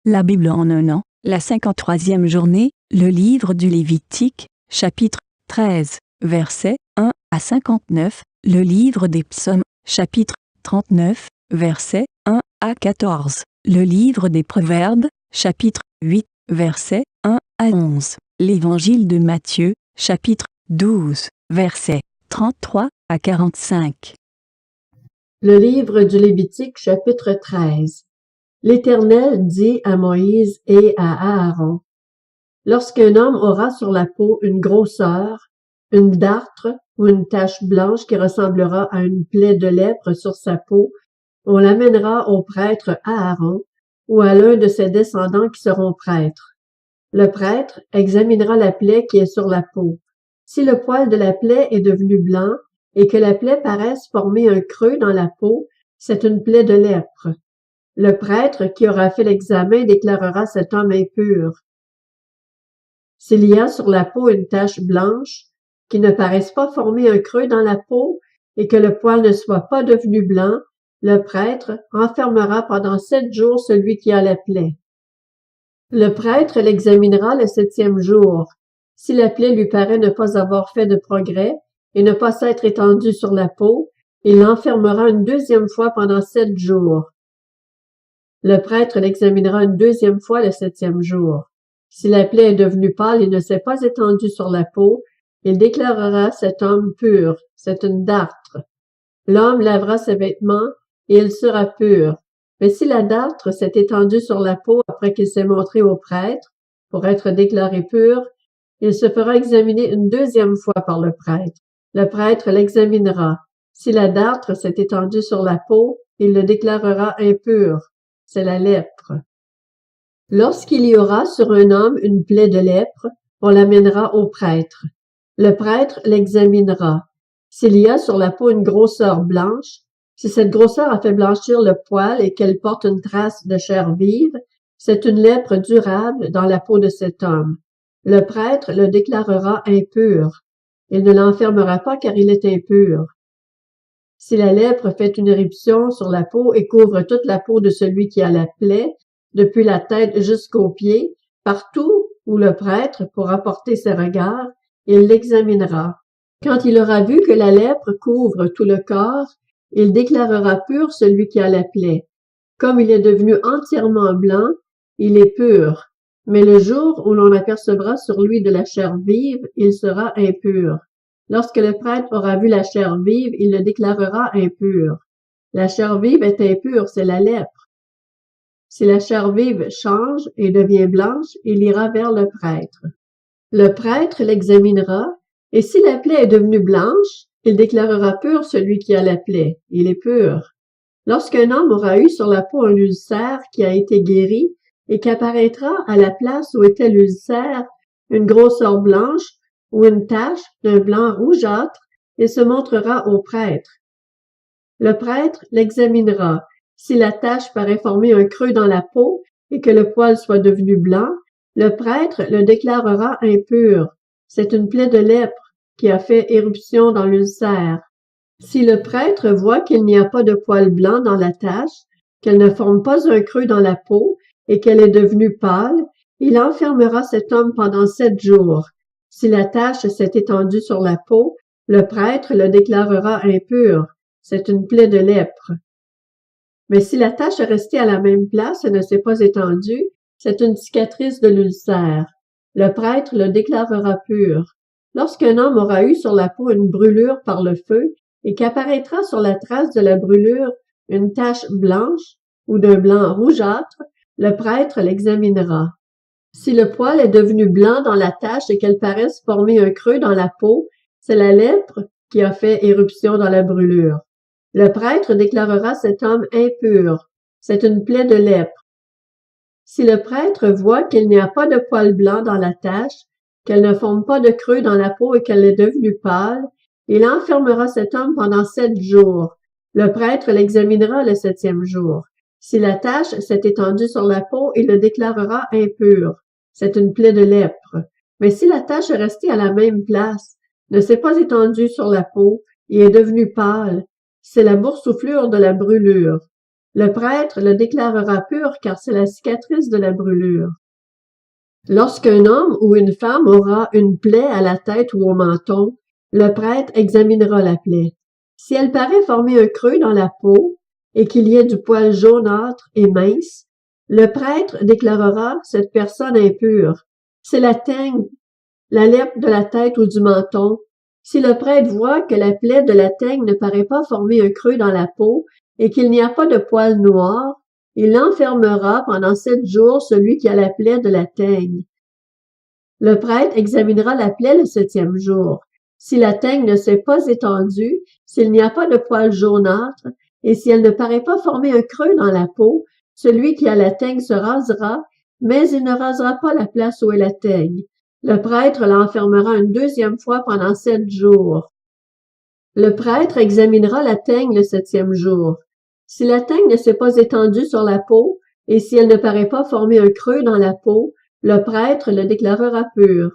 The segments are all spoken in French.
La Bible en un an, la 53e journée, le livre du Lévitique, chapitre 13, versets 1 à 59, le livre des Psaumes, chapitre 39, versets 1 à 14, le livre des Proverbes, chapitre 8, versets 1 à 11, l'évangile de Matthieu, chapitre 12, versets 33 à 45. Le livre du Lévitique, chapitre 13. L'Éternel dit à Moïse et à Aaron: Lorsqu'un homme aura sur la peau une grosseur, une dartre ou une tache blanche qui ressemblera à une plaie de lèpre sur sa peau, on l'amènera au prêtre Aaron ou à l'un de ses descendants qui seront prêtres. Le prêtre examinera la plaie qui est sur la peau. Si le poil de la plaie est devenu blanc et que la plaie paraisse former un creux dans la peau, c'est une plaie de lèpre. Le prêtre qui aura fait l'examen déclarera cet homme impur. S'il y a sur la peau une tache blanche, qui ne paraisse pas former un creux dans la peau et que le poil ne soit pas devenu blanc, le prêtre enfermera pendant 7 jours celui qui a la plaie. Le prêtre l'examinera le 7e jour. Si la plaie lui paraît ne pas avoir fait de progrès et ne pas s'être étendue sur la peau, il l'enfermera une 2e fois pendant 7 jours. Le prêtre l'examinera une 2e fois le 7e jour. Si la plaie est devenue pâle et ne s'est pas étendue sur la peau, il déclarera cet homme pur, c'est une dartre. L'homme lavera ses vêtements et il sera pur. Mais si la dartre s'est étendue sur la peau après qu'il s'est montré au prêtre, pour être déclaré pur, il se fera examiner une 2e fois par le prêtre. Le prêtre l'examinera. Si la dartre s'est étendue sur la peau, il le déclarera impur. C'est la lèpre. Lorsqu'il y aura sur un homme une plaie de lèpre, on l'amènera au prêtre. Le prêtre l'examinera. S'il y a sur la peau une grosseur blanche, si cette grosseur a fait blanchir le poil et qu'elle porte une trace de chair vive, c'est une lèpre durable dans la peau de cet homme. Le prêtre le déclarera impur. Il ne l'enfermera pas car il est impur. Si la lèpre fait une éruption sur la peau et couvre toute la peau de celui qui a la plaie, depuis la tête jusqu'aux pieds, partout où le prêtre pourra porter ses regards, il l'examinera. Quand il aura vu que la lèpre couvre tout le corps, il déclarera pur celui qui a la plaie. Comme il est devenu entièrement blanc, il est pur. Mais le jour où l'on apercevra sur lui de la chair vive, il sera impur. Lorsque le prêtre aura vu la chair vive, il le déclarera impur. La chair vive est impure, c'est la lèpre. Si la chair vive change et devient blanche, il ira vers le prêtre. Le prêtre l'examinera, et si la plaie est devenue blanche, il déclarera pur celui qui a la plaie. Il est pur. Lorsqu'un homme aura eu sur la peau un ulcère qui a été guéri, et qu'apparaîtra à la place où était l'ulcère une grosseur blanche ou une tache d'un blanc rougeâtre, il se montrera au prêtre. Le prêtre l'examinera. Si la tache paraît former un creux dans la peau et que le poil soit devenu blanc, le prêtre le déclarera impur. C'est une plaie de lèpre qui a fait éruption dans l'ulcère. Si le prêtre voit qu'il n'y a pas de poil blanc dans la tache, qu'elle ne forme pas un creux dans la peau et qu'elle est devenue pâle, il enfermera cet homme pendant 7 jours. Si la tache s'est étendue sur la peau, le prêtre le déclarera impur. C'est une plaie de lèpre. Mais si la tache est restée à la même place et ne s'est pas étendue, c'est une cicatrice de l'ulcère. Le prêtre le déclarera pur. Lorsqu'un homme aura eu sur la peau une brûlure par le feu et qu'apparaîtra sur la trace de la brûlure une tache blanche ou d'un blanc rougeâtre, le prêtre l'examinera. Si le poil est devenu blanc dans la tache et qu'elle paraisse former un creux dans la peau, c'est la lèpre qui a fait éruption dans la brûlure. Le prêtre déclarera cet homme impur. C'est une plaie de lèpre. Si le prêtre voit qu'il n'y a pas de poil blanc dans la tache, qu'elle ne forme pas de creux dans la peau et qu'elle est devenue pâle, il enfermera cet homme pendant 7 jours. Le prêtre l'examinera le 7e jour. Si la tache s'est étendue sur la peau, il le déclarera impur. C'est une plaie de lèpre. Mais si la tache est restée à la même place, ne s'est pas étendue sur la peau et est devenue pâle, c'est la boursouflure de la brûlure. Le prêtre le déclarera pur car c'est la cicatrice de la brûlure. Lorsqu'un homme ou une femme aura une plaie à la tête ou au menton, le prêtre examinera la plaie. Si elle paraît former un creux dans la peau et qu'il y ait du poil jaunâtre et mince, le prêtre déclarera cette personne impure. C'est la teigne, la lèpre de la tête ou du menton. Si le prêtre voit que la plaie de la teigne ne paraît pas former un creux dans la peau et qu'il n'y a pas de poil noir, il enfermera pendant 7 jours celui qui a la plaie de la teigne. Le prêtre examinera la plaie le 7e jour. Si la teigne ne s'est pas étendue, s'il n'y a pas de poil jaunâtre, et si elle ne paraît pas former un creux dans la peau, celui qui a la teigne se rasera, mais il ne rasera pas la place où est la teigne. Le prêtre l'enfermera une 2e fois pendant 7 jours. Le prêtre examinera la teigne le 7e jour. Si la teigne ne s'est pas étendue sur la peau, et si elle ne paraît pas former un creux dans la peau, le prêtre le déclarera pur.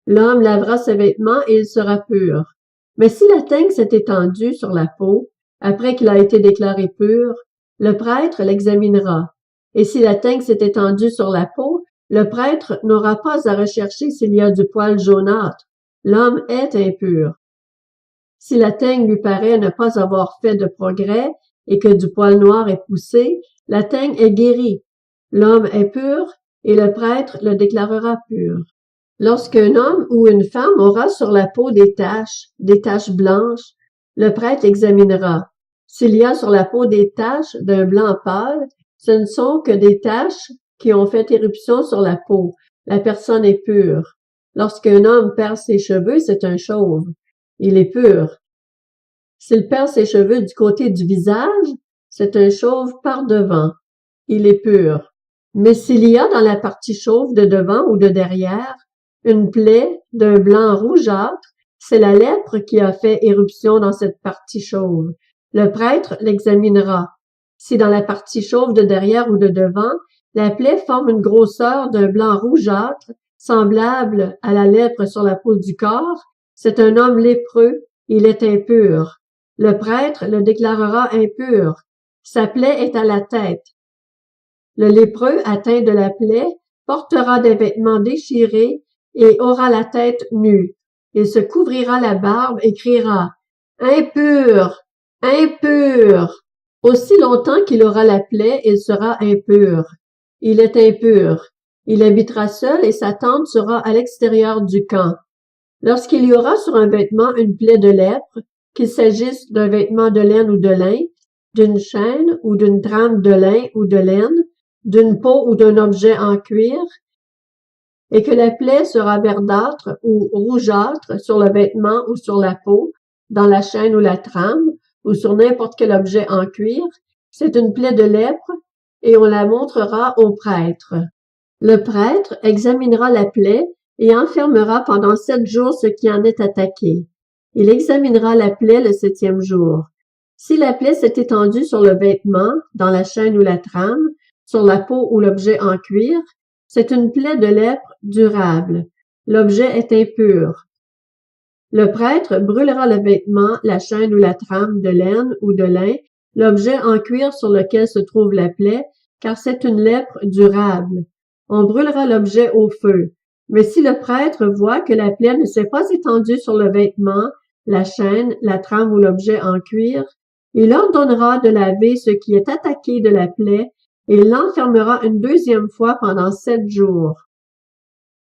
L'homme lavera ses vêtements et il sera pur. Mais si la teigne s'est étendue sur la peau, après qu'il a été déclaré pur, le prêtre l'examinera. Et si la teigne s'est étendue sur la peau, le prêtre n'aura pas à rechercher s'il y a du poil jaunâtre. L'homme est impur. Si la teigne lui paraît ne pas avoir fait de progrès et que du poil noir est poussé, la teigne est guérie. L'homme est pur et le prêtre le déclarera pur. Lorsqu'un homme ou une femme aura sur la peau des taches blanches, le prêtre examinera. S'il y a sur la peau des taches d'un blanc pâle, ce ne sont que des taches qui ont fait éruption sur la peau. La personne est pure. Lorsqu'un homme perd ses cheveux, c'est un chauve. Il est pur. S'il perd ses cheveux du côté du visage, c'est un chauve par devant. Il est pur. Mais s'il y a dans la partie chauve de devant ou de derrière une plaie d'un blanc rougeâtre, c'est la lèpre qui a fait éruption dans cette partie chauve. Le prêtre l'examinera. Si dans la partie chauve de derrière ou de devant, la plaie forme une grosseur d'un blanc rougeâtre, semblable à la lèpre sur la peau du corps, c'est un homme lépreux, il est impur. Le prêtre le déclarera impur. Sa plaie est à la tête. Le lépreux atteint de la plaie portera des vêtements déchirés et aura la tête nue. Il se couvrira la barbe et criera « Impur! Impur! » Aussi longtemps qu'il aura la plaie, il sera impur. Il est impur. Il habitera seul et sa tente sera à l'extérieur du camp. Lorsqu'il y aura sur un vêtement une plaie de lèpre, qu'il s'agisse d'un vêtement de laine ou de lin, d'une chaîne ou d'une trame de lin ou de laine, d'une peau ou d'un objet en cuir, et que la plaie sera verdâtre ou rougeâtre sur le vêtement ou sur la peau, dans la chaîne ou la trame, ou sur n'importe quel objet en cuir, c'est une plaie de lèpre, et on la montrera au prêtre. Le prêtre examinera la plaie et enfermera pendant 7 jours ce qui en est attaqué. Il examinera la plaie le 7e jour. Si la plaie s'est étendue sur le vêtement, dans la chaîne ou la trame, sur la peau ou l'objet en cuir, c'est une plaie de lèpre durable. L'objet est impur. Le prêtre brûlera le vêtement, la chaîne ou la trame de laine ou de lin, l'objet en cuir sur lequel se trouve la plaie, car c'est une lèpre durable. On brûlera l'objet au feu. Mais si le prêtre voit que la plaie ne s'est pas étendue sur le vêtement, la chaîne, la trame ou l'objet en cuir, il ordonnera de laver ce qui est attaqué de la plaie et l'enfermera une 2e fois pendant 7 jours.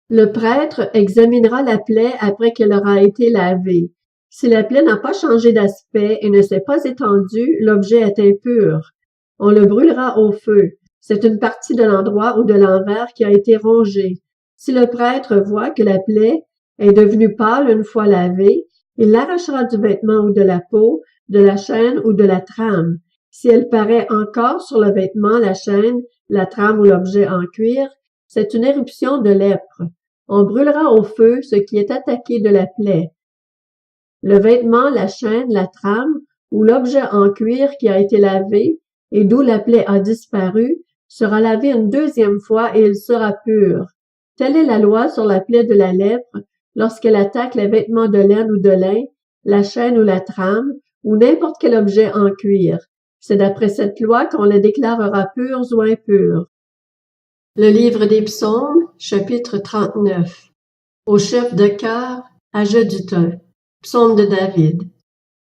Le prêtre examinera la plaie après qu'elle aura été lavée. Si la plaie n'a pas changé d'aspect et ne s'est pas étendue, l'objet est impur. On le brûlera au feu. C'est une partie de l'endroit ou de l'envers qui a été rongée. Si le prêtre voit que la plaie est devenue pâle une fois lavée, il l'arrachera du vêtement ou de la peau, de la chaîne ou de la trame. Si elle paraît encore sur le vêtement, la chaîne, la trame ou l'objet en cuir, c'est une éruption de lèpre. On brûlera au feu ce qui est attaqué de la plaie. Le vêtement, la chaîne, la trame ou l'objet en cuir qui a été lavé et d'où la plaie a disparu sera lavé une 2e fois et il sera pur. Telle est la loi sur la plaie de la lèpre lorsqu'elle attaque les vêtements de laine ou de lin, la chaîne ou la trame ou n'importe quel objet en cuir. C'est d'après cette loi qu'on les déclarera purs ou impurs. Le livre des Psaumes, chapitre 39. Au chef de chœur, à Jeduthun, psaume de David.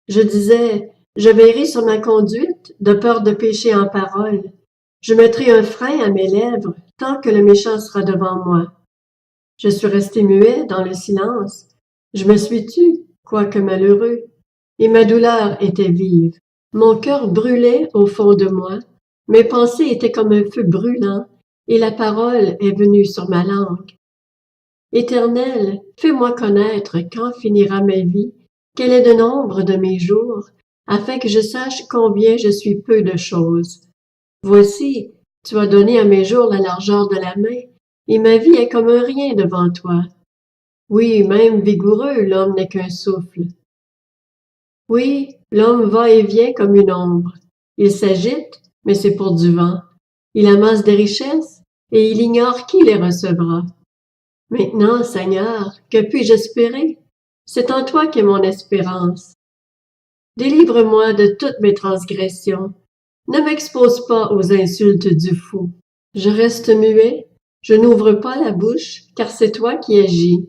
Je disais, je veillerai sur ma conduite, de peur de pécher en parole. Je mettrai un frein à mes lèvres, tant que le méchant sera devant moi. Je suis resté muet dans le silence. Je me suis tu, quoique malheureux, et ma douleur était vive. Mon cœur brûlait au fond de moi, mes pensées étaient comme un feu brûlant, et la parole est venue sur ma langue. Éternel, fais-moi connaître quand finira ma vie, quel est le nombre de mes jours, afin que je sache combien je suis peu de choses. Voici, tu as donné à mes jours la largeur de la main, et ma vie est comme un rien devant toi. Oui, même vigoureux, l'homme n'est qu'un souffle. Oui, l'homme va et vient comme une ombre. Il s'agite, mais c'est pour du vent. Il amasse des richesses, et il ignore qui les recevra. Maintenant, Seigneur, que puis-je espérer? C'est en toi qu'est mon espérance. Délivre-moi de toutes mes transgressions. Ne m'expose pas aux insultes du fou. Je reste muet, je n'ouvre pas la bouche, car c'est toi qui agis.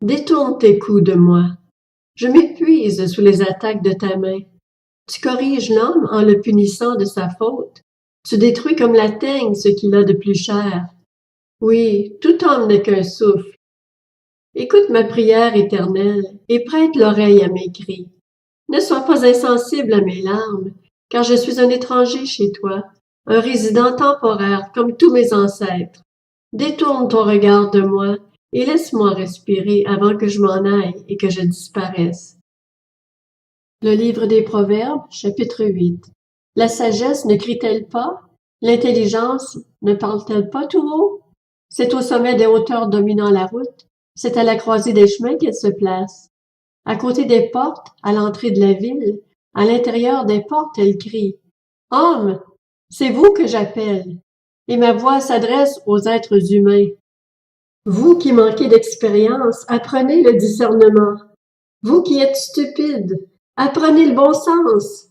Détourne tes coups de moi. Je m'épuise sous les attaques de ta main. Tu corriges l'homme en le punissant de sa faute. Tu détruis comme la teigne ce qu'il a de plus cher. Oui, tout homme n'est qu'un souffle. Écoute ma prière éternelle et prête l'oreille à mes cris. Ne sois pas insensible à mes larmes, car je suis un étranger chez toi, un résident temporaire comme tous mes ancêtres. Détourne ton regard de moi et laisse-moi respirer avant que je m'en aille et que je disparaisse. Le livre des Proverbes, chapitre 8. La sagesse ne crie-t-elle pas? L'intelligence ne parle-t-elle pas tout haut? C'est au sommet des hauteurs dominant la route, c'est à la croisée des chemins qu'elle se place. À côté des portes, à l'entrée de la ville, à l'intérieur des portes, elle crie. Homme, c'est vous que j'appelle. Et ma voix s'adresse aux êtres humains. Vous qui manquez d'expérience, apprenez le discernement. Vous qui êtes stupides, apprenez le bon sens.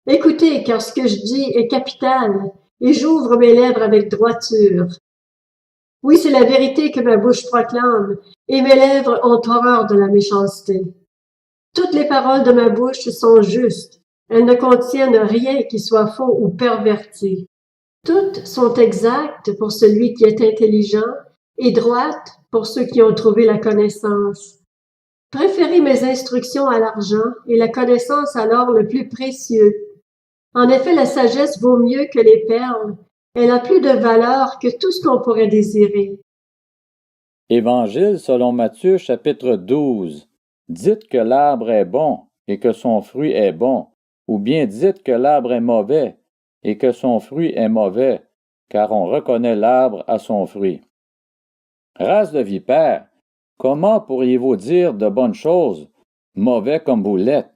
Écoutez, car ce que je dis est capital, et j'ouvre mes lèvres avec droiture. Oui, c'est la vérité que ma bouche proclame, et mes lèvres ont horreur de la méchanceté. Toutes les paroles de ma bouche sont justes, elles ne contiennent rien qui soit faux ou perverti. Toutes sont exactes pour celui qui est intelligent et droites pour ceux qui ont trouvé la connaissance. Préférez mes instructions à l'argent et la connaissance à l'or le plus précieux. En effet, la sagesse vaut mieux que les perles. Elle a plus de valeur que tout ce qu'on pourrait désirer. Évangile selon Matthieu chapitre 12. Dites que l'arbre est bon et que son fruit est bon, ou bien dites que l'arbre est mauvais et que son fruit est mauvais, car on reconnaît l'arbre à son fruit. Race de vipères, comment pourriez-vous dire de bonnes choses, mauvais comme vous l'êtes?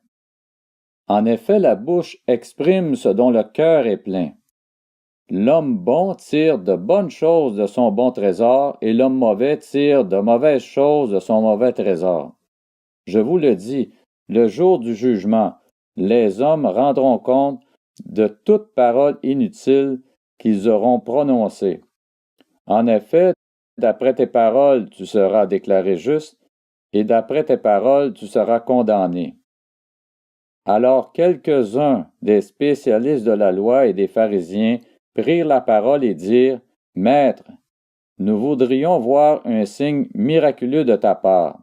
En effet, la bouche exprime ce dont le cœur est plein. L'homme bon tire de bonnes choses de son bon trésor, et l'homme mauvais tire de mauvaises choses de son mauvais trésor. Je vous le dis, le jour du jugement, les hommes rendront compte de toute parole inutile qu'ils auront prononcée. En effet, d'après tes paroles, tu seras déclaré juste, et d'après tes paroles, tu seras condamné. Alors quelques-uns des spécialistes de la loi et des pharisiens prirent la parole et dirent, « Maître, nous voudrions voir un signe miraculeux de ta part. »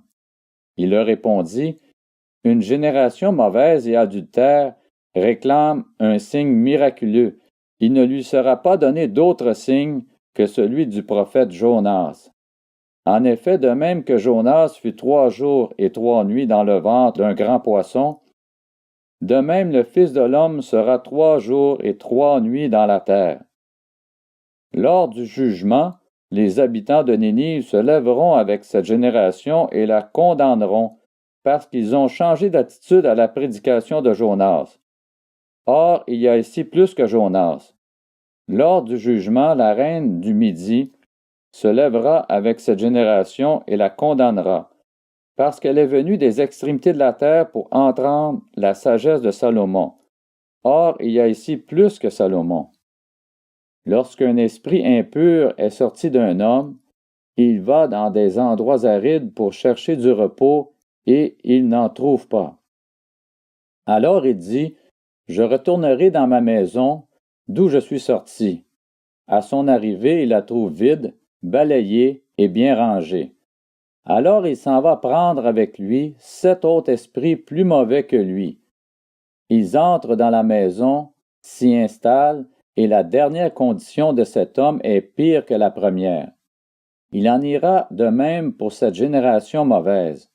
Il leur répondit, « Une génération mauvaise et adultère réclame un signe miraculeux. Il ne lui sera pas donné d'autre signe que celui du prophète Jonas. En effet, de même que Jonas fut 3 jours et 3 nuits dans le ventre d'un grand poisson, de même le Fils de l'homme sera 3 jours et 3 nuits dans la terre. Lors du jugement, les habitants de Ninive se lèveront avec cette génération et la condamneront, parce qu'ils ont changé d'attitude à la prédication de Jonas. Or, il y a ici plus que Jonas. Lors du jugement, la reine du Midi se lèvera avec cette génération et la condamnera, parce qu'elle est venue des extrémités de la terre pour entendre la sagesse de Salomon. Or, il y a ici plus que Salomon. Lorsqu'un esprit impur est sorti d'un homme, il va dans des endroits arides pour chercher du repos et il n'en trouve pas. Alors il dit, « Je retournerai dans ma maison, d'où je suis sorti. » À son arrivée, il la trouve vide, balayée et bien rangée. Alors il s'en va prendre avec lui 7 autres esprits plus mauvais que lui. Ils entrent dans la maison, s'y installent, et la dernière condition de cet homme est pire que la première. Il en ira de même pour cette génération mauvaise.